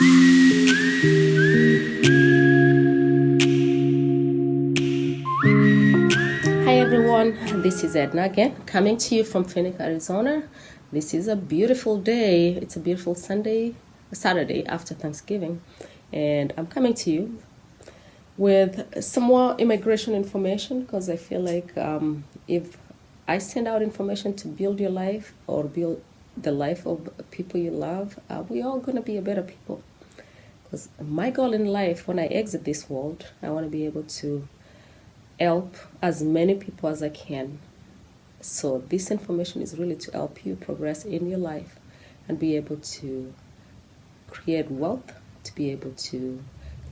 Hi everyone, this is Edna again, coming to you from Phoenix, Arizona. This is a beautiful day. It's a beautiful Saturday after Thanksgiving, and I'm coming to you with some more immigration information because I feel like if I send out information to build your life or build the life of people you love, we're all going to be a better people. Because my goal in life, when I exit this world, I want to be able to help as many people as I can. So this information is really to help you progress in your life and be able to create wealth, to be able to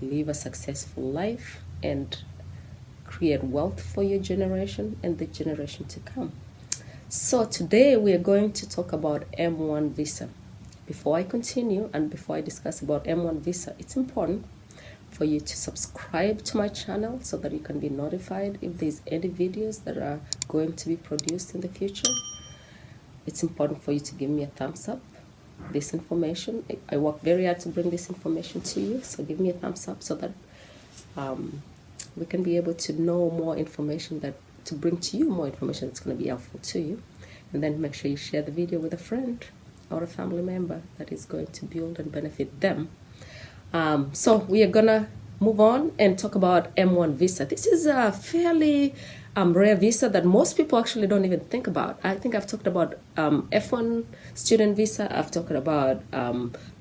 live a successful life and create wealth for your generation and the generation to come. So today we are going to talk about M1 visa. Before I continue and before I discuss about M1 visa, it's important for you to subscribe to my channel so that you can be notified if there's any videos that are going to be produced in the future. It's important for you to give me a thumbs up. This information, I work very hard to bring this information to you, so give me a thumbs up so that we can be able to know more information, to bring to you more information that's going to be helpful to you. And then make sure you share the video with a friend or a family member that is going to build and benefit them. So we are gonna move on and talk about M1 visa. This is a fairly rare visa that most people actually don't even think about. I think I've talked about F1 student visa, I've talked about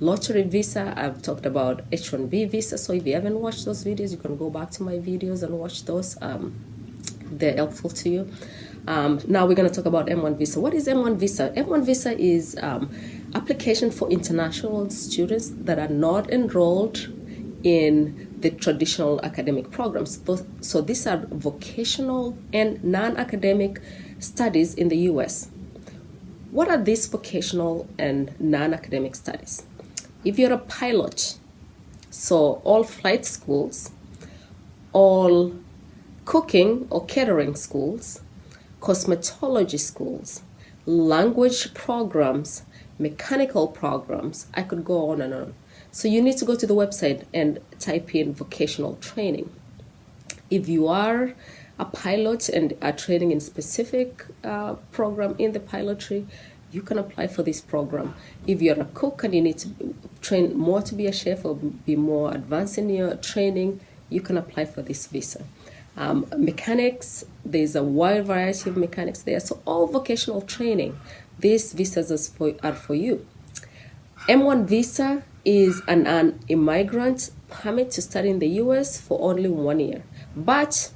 lottery visa, I've talked about H1B visa. So if you haven't watched those videos, you can go back to my videos and watch those. They're helpful to you. Now we're going to talk about M1 visa. What is M1 visa? M1 visa is application for international students that are not enrolled in the traditional academic programs. So these are vocational and non-academic studies in the U.S. What are these vocational and non-academic studies? If you're a pilot, so all flight schools, all cooking or catering schools, cosmetology schools, language programs, mechanical programs, I could go on and on. So you need to go to the website and type in vocational training. If you are a pilot and are training in specific program in the pilotry, you can apply for this program. If you're a cook and you need to train more to be a chef or be more advanced in your training, you can apply for this visa. Mechanics, there's a wide variety of mechanics there. So all vocational training, these visas are for you. M1 visa is an immigrant permit to study in the US for only 1 year. But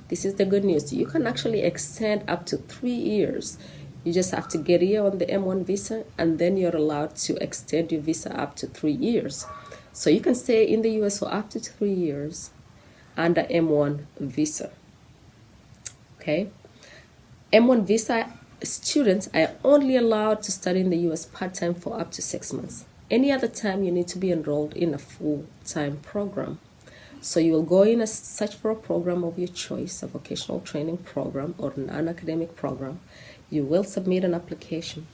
this is the good news. You can actually extend up to 3 years. You just have to get here on the M1 visa and then you're allowed to extend your visa up to 3 years. So you can stay in the US for up to 3 years under M1 visa. Okay, M1 visa students are only allowed to study in the US part-time for up to 6 months. Any other time you need to be enrolled in a full-time program. So you will go in and search for a program of your choice, a vocational training program or non-academic program. You will submit an application.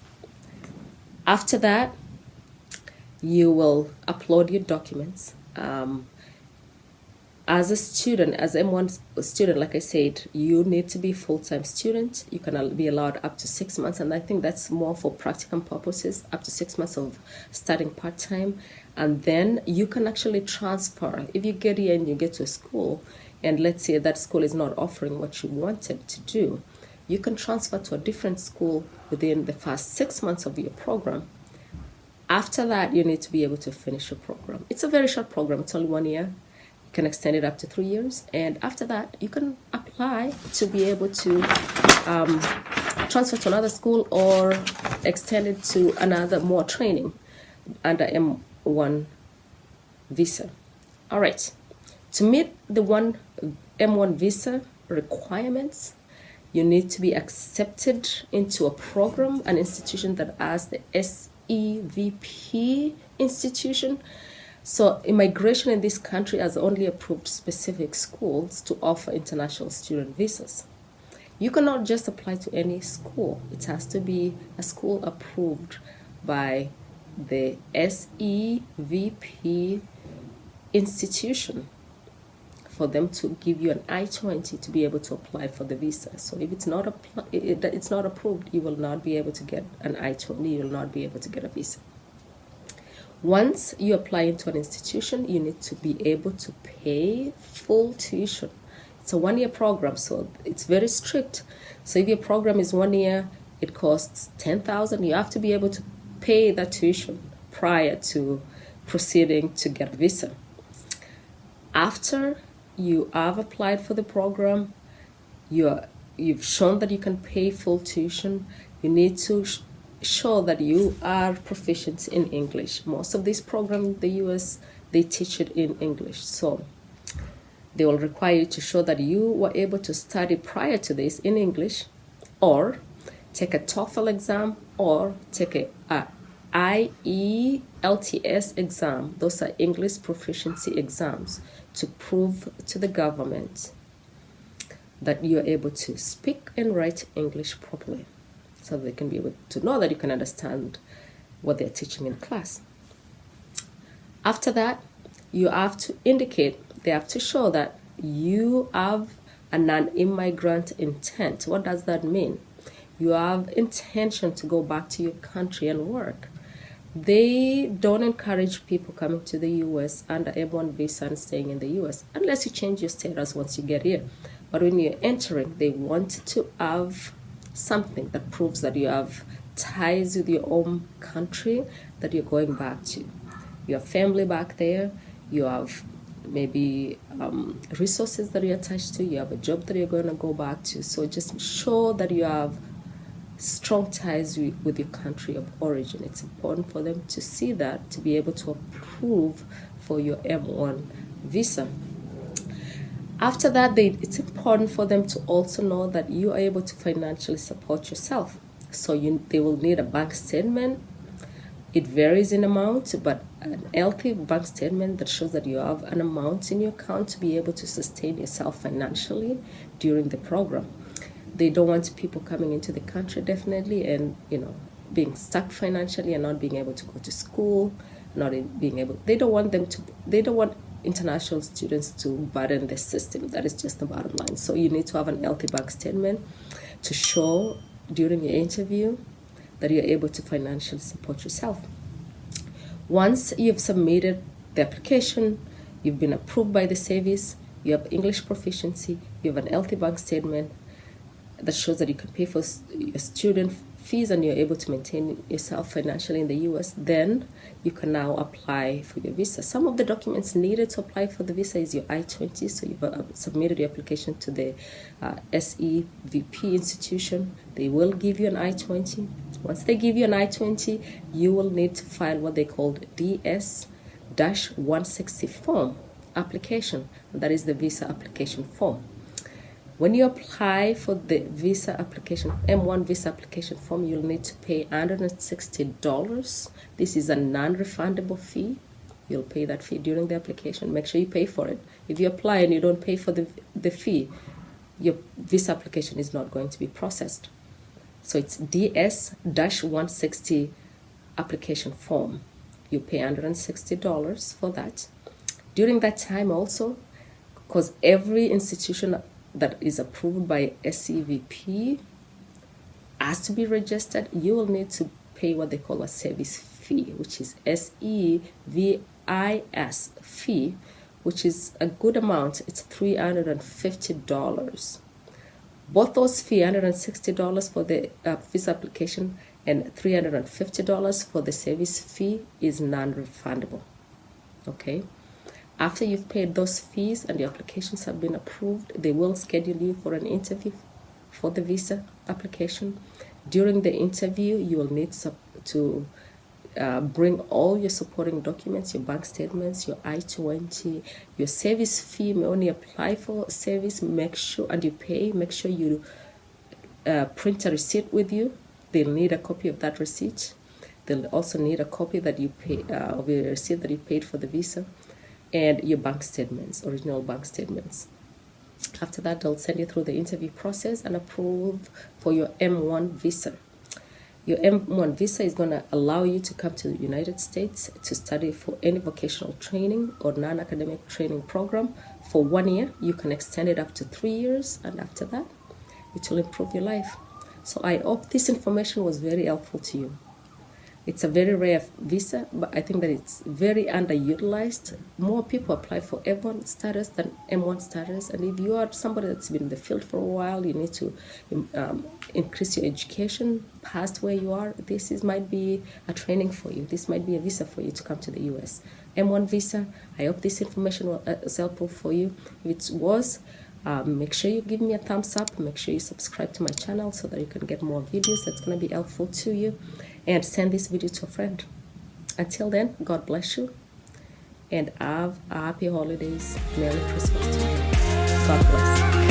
After that, you will upload your documents. As a student, as M1 student, like I said, you need to be a full-time student. You can be allowed up to 6 months, and I think that's more for practicum purposes, up to 6 months of studying part-time. And then you can actually transfer. If you get here and you get to a school, and let's say that school is not offering what you wanted to do, you can transfer to a different school within the first 6 months of your program. After that, you need to be able to finish your program. It's a very short program. It's only 1 year. You can extend it up to 3 years, and after that you can apply to be able to transfer to another school or extend it to another more training under M1 visa. All right, to meet the M1 visa requirements, you need to be accepted into a program, an institution that has the SEVP institution. So immigration in this country has only approved specific schools to offer international student visas. You cannot just apply to any school. It has to be a school approved by the SEVP institution for them to give you an I-20 to be able to apply for the visa. So if it's not approved, you will not be able to get an I-20. You will not be able to get a visa. Once you apply into an institution, you need to be able to pay full tuition. It's a one-year program, so it's very strict. So if your program is 1 year, it costs $10,000. You have to be able to pay that tuition prior to proceeding to get a visa. After you have applied for the program, you've shown that you can pay full tuition, you need to show that you are proficient in English. Most of these programs in the US, they teach it in English. So they will require you to show that you were able to study prior to this in English, or take a TOEFL exam, or take a IELTS exam. Those are English proficiency exams to prove to the government that you're able to speak and write English properly, so they can be able to know that you can understand what they're teaching in class. After that, you have to indicate, they have to show that you have a non-immigrant intent. What does that mean? You have intention to go back to your country and work. They don't encourage people coming to the US under M1 visa and staying in the US unless you change your status once you get here. But when you're entering, they want to have something that proves that you have ties with your own country that you're going back to. You have family back there, you have maybe resources that you're attached to, you have a job that you're going to go back to. So just show that you have strong ties with your country of origin. It's important for them to see that, to be able to approve for your M1 visa. After that, it's important for them to also know that you are able to financially support yourself. So they will need a bank statement. It varies in amount, but an healthy bank statement that shows that you have an amount in your account to be able to sustain yourself financially during the program. They don't want people coming into the country, definitely, and being stuck financially and not being able to go to school, they don't want international students to burden the system. That is just the bottom line. So you need to have an healthy bank statement to show during your interview that you're able to financially support yourself. Once you've submitted the application, you've been approved by the service, you have English proficiency, you have an healthy bank statement that shows that you can pay for your student fees and you're able to maintain yourself financially in the US, then you can now apply for your visa. Some of the documents needed to apply for the visa is your I-20, so you've submitted your application to the SEVP institution. They will give you an I-20. Once they give you an I-20, you will need to file what they call DS-160 form application. That is the visa application form. When you apply for the visa application, M1 visa application form, you'll need to pay $160. This is a non-refundable fee. You'll pay that fee during the application. Make sure you pay for it. If you apply and you don't pay for the fee, your visa application is not going to be processed. So it's DS-160 application form. You pay $160 for that. During that time also, because every institution that is approved by SEVP has to be registered, you will need to pay what they call a service fee, which is SEVIS fee, which is a good amount. It's $350. Both those fees, $160 for the visa application and $350 for the service fee, is non-refundable. Okay? After you've paid those fees and your applications have been approved, they will schedule you for an interview for the visa application. During the interview, you will need to bring all your supporting documents, your bank statements, your I-20, your service fee. When you apply for service, make sure you print a receipt with you. They'll need a copy of that receipt. They'll also need a copy that you pay of your receipt that you paid for the visa, and your bank statements, original bank statements. After that, they'll send you through the interview process and approve for your M1 visa. Your M1 visa is going to allow you to come to the United States to study for any vocational training or non-academic training program for 1 year. You can extend it up to 3 years, and after that, it will improve your life. So I hope this information was very helpful to you. It's a very rare visa, but I think that it's very underutilized. More people apply for F1 status than M1 status. And if you are somebody that's been in the field for a while, you need to increase your education past where you are. Might be a training for you. This might be a visa for you to come to the U.S. M1 visa, I hope this information was helpful for you. If it was, make sure you give me a thumbs up. Make sure you subscribe to my channel so that you can get more videos that's going to be helpful to you. And send this video to a friend. Until then, God bless you. And have a happy holidays. Merry Christmas to you. God bless.